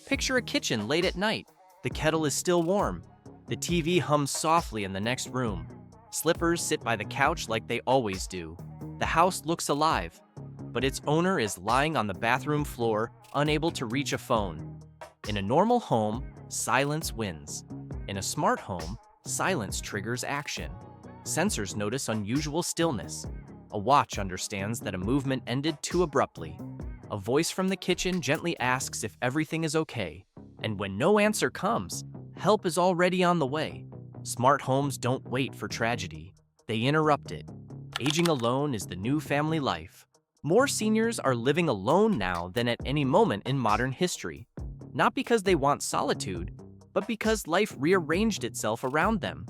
Picture a kitchen late at night. The kettle is still warm. The TV hums softly in the next room. Slippers sit by the couch like they always do. The house looks alive, but its owner is lying on the bathroom floor, unable to reach a phone. In a normal home, silence wins. In a smart home, silence triggers action. Sensors notice unusual stillness. A watch understands that a movement ended too abruptly. A voice from the kitchen gently asks if everything is okay. And when no answer comes, help is already on the way. Smart homes don't wait for tragedy. They interrupt it. Aging alone is the new family life. More seniors are living alone now than at any moment in modern history. Not because they want solitude, but because life rearranged itself around them.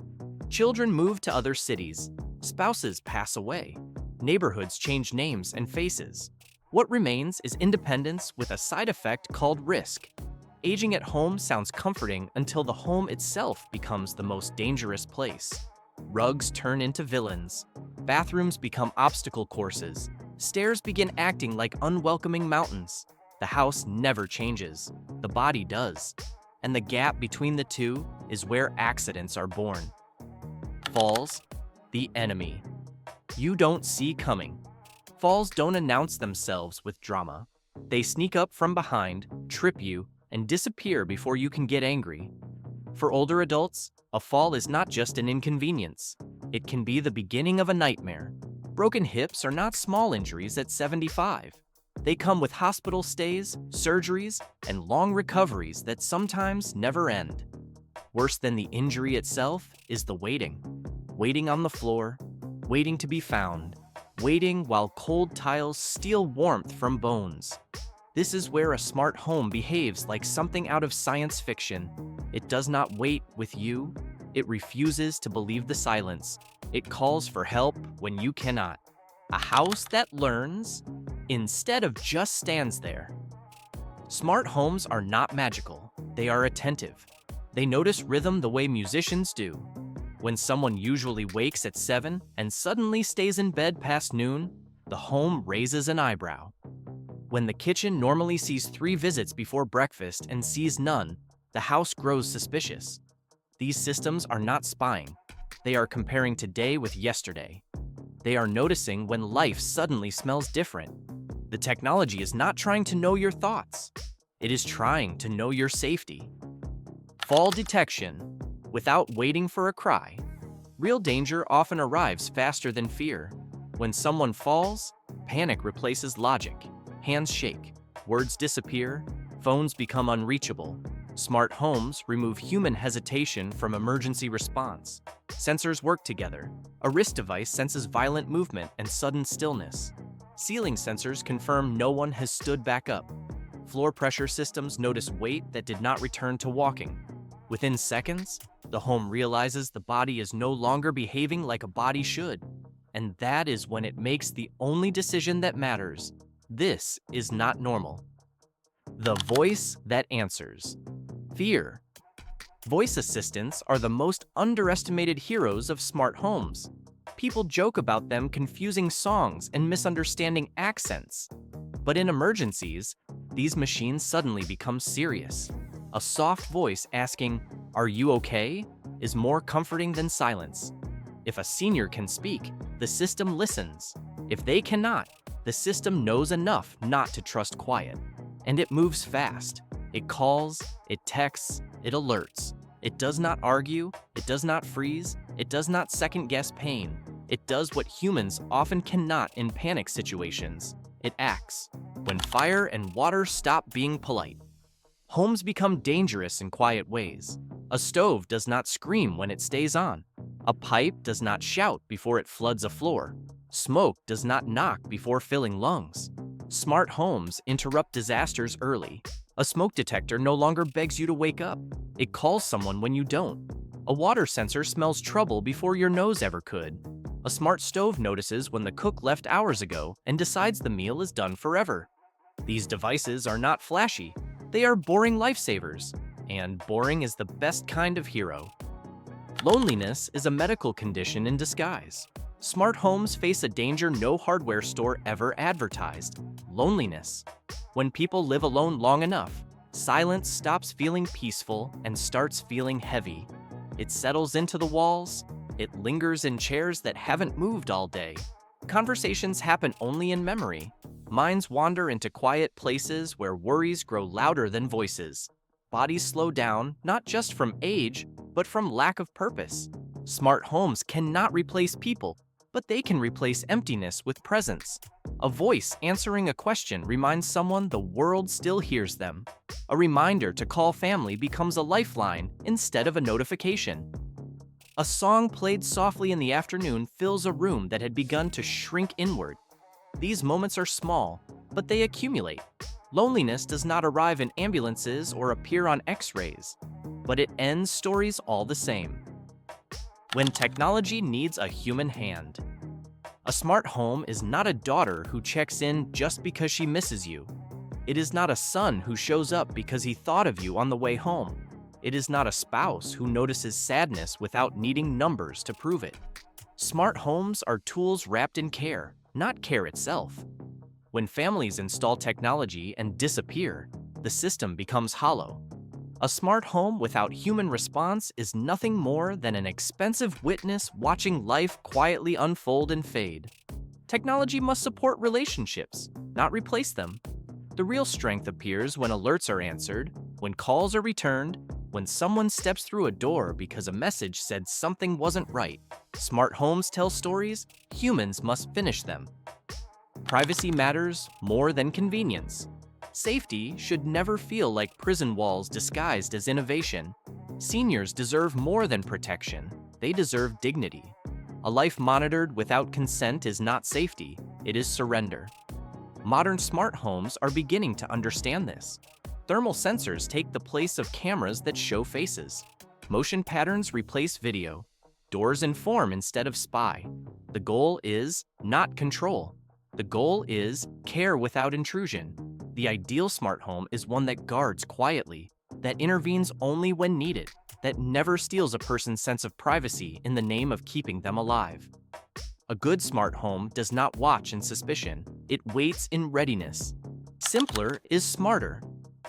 Children move to other cities. Spouses pass away. Neighborhoods change names and faces. What remains is independence with a side effect called risk. Aging at home sounds comforting until the home itself becomes the most dangerous place. Rugs turn into villains. Bathrooms become obstacle courses. Stairs begin acting like unwelcoming mountains. The house never changes. The body does. And the gap between the two is where accidents are born. Falls, the enemy. You don't see coming. Falls don't announce themselves with drama. They sneak up from behind, trip you, and disappear before you can get angry. For older adults, a fall is not just an inconvenience. It can be the beginning of a nightmare. Broken hips are not small injuries at 75. They come with hospital stays, surgeries, and long recoveries that sometimes never end. Worse than the injury itself is the waiting. Waiting on the floor, waiting to be found, waiting while cold tiles steal warmth from bones. This is where a smart home behaves like something out of science fiction. It does not wait with you. It refuses to believe the silence. It calls for help when you cannot. A house that learns instead of just stands there. Smart homes are not magical. They are attentive. They notice rhythm the way musicians do. When someone usually wakes at 7 and suddenly stays in bed past noon, the home raises an eyebrow. When the kitchen normally sees 3 visits before breakfast and sees none, the house grows suspicious. These systems are not spying. They are comparing today with yesterday. They are noticing when life suddenly smells different. The technology is not trying to know your thoughts. It is trying to know your safety. Fall detection, without waiting for a cry. Real danger often arrives faster than fear. When someone falls, panic replaces logic. Hands shake, words disappear, phones become unreachable. Smart homes remove human hesitation from emergency response. Sensors work together. A wrist device senses violent movement and sudden stillness. Ceiling sensors confirm no one has stood back up. Floor pressure systems notice weight that did not return to walking. Within seconds, the home realizes the body is no longer behaving like a body should. And that is when it makes the only decision that matters. This is not normal. The voice that answers. Fear. Voice assistants are the most underestimated heroes of smart homes. People joke about them confusing songs and misunderstanding accents. But in emergencies, these machines suddenly become serious. A soft voice asking, "Are you okay?" is more comforting than silence. If a senior can speak, the system listens. If they cannot, the system knows enough not to trust quiet. And it moves fast. It calls, it texts, it alerts. It does not argue, it does not freeze, it does not second-guess pain. It does what humans often cannot in panic situations. It acts. When fire and water stop being polite. Homes become dangerous in quiet ways. A stove does not scream when it stays on. A pipe does not shout before it floods a floor. Smoke does not knock before filling lungs. Smart homes interrupt disasters early. A smoke detector no longer begs you to wake up. It calls someone when you don't. A water sensor smells trouble before your nose ever could. A smart stove notices when the cook left hours ago and decides the meal is done forever. These devices are not flashy. They are boring lifesavers. And boring is the best kind of hero. Loneliness is a medical condition in disguise. Smart homes face a danger no hardware store ever advertised: loneliness. When people live alone long enough, Silence stops feeling peaceful and starts feeling heavy. It settles into the walls. It lingers in chairs that haven't moved all day. Conversations happen only in memory. Minds wander into quiet places where worries grow louder than voices. Bodies slow down, not just from age, but from lack of purpose. Smart homes cannot replace people, but they can replace emptiness with presence. A voice answering a question reminds someone the world still hears them. A reminder to call family becomes a lifeline instead of a notification. A song played softly in the afternoon fills a room that had begun to shrink inward. These moments are small, but they accumulate. Loneliness does not arrive in ambulances or appear on X-rays, but it ends stories all the same. When technology needs a human hand. A smart home is not a daughter who checks in just because she misses you. It is not a son who shows up because he thought of you on the way home. It is not a spouse who notices sadness without needing numbers to prove it. Smart homes are tools wrapped in care, not care itself. When families install technology and disappear, the system becomes hollow. A smart home without human response is nothing more than an expensive witness watching life quietly unfold and fade. Technology must support relationships, not replace them. The real strength appears when alerts are answered, when calls are returned, when someone steps through a door because a message said something wasn't right. Smart homes tell stories, humans must finish them. Privacy matters more than convenience. Safety should never feel like prison walls disguised as innovation. Seniors deserve more than protection. They deserve dignity. A life monitored without consent is not safety, it is surrender. Modern smart homes are beginning to understand this. Thermal sensors take the place of cameras that show faces. Motion patterns replace video. Doors inform instead of spy. The goal is not control. The goal is care without intrusion. The ideal smart home is one that guards quietly, that intervenes only when needed, that never steals a person's sense of privacy in the name of keeping them alive. A good smart home does not watch in suspicion. It waits in readiness. Simpler is smarter.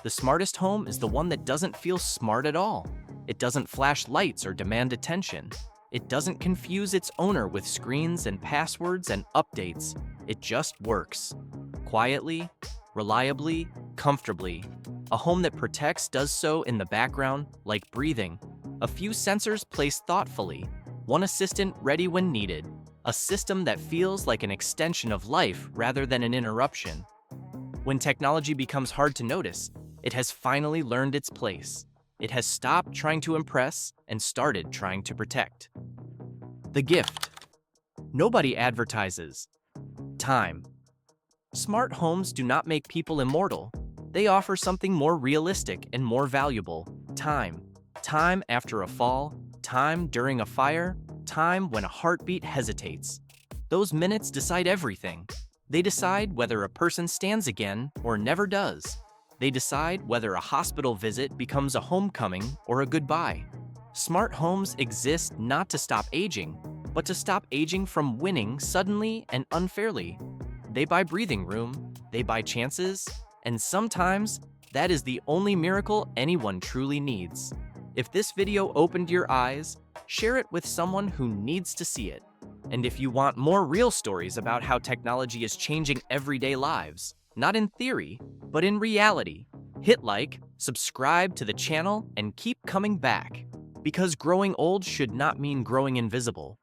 The smartest home is the one that doesn't feel smart at all. It doesn't flash lights or demand attention. It doesn't confuse its owner with screens and passwords and updates. It just works. Quietly, reliably, comfortably. A home that protects does so in the background, like breathing. A few sensors placed thoughtfully. One assistant ready when needed. A system that feels like an extension of life rather than an interruption. When technology becomes hard to notice, it has finally learned its place. It has stopped trying to impress and started trying to protect. The gift. Nobody advertises. Time. Smart homes do not make people immortal. They offer something more realistic and more valuable. Time. Time after a fall, time during a fire, time when a heartbeat hesitates. Those minutes decide everything. They decide whether a person stands again or never does. They decide whether a hospital visit becomes a homecoming or a goodbye. Smart homes exist not to stop aging, but to stop aging from winning suddenly and unfairly. They buy breathing room, they buy chances, and sometimes that is the only miracle anyone truly needs. If this video opened your eyes, share it with someone who needs to see it. And if you want more real stories about how technology is changing everyday lives, not in theory, but in reality, hit like, subscribe to the channel, and keep coming back. Because growing old should not mean growing invisible.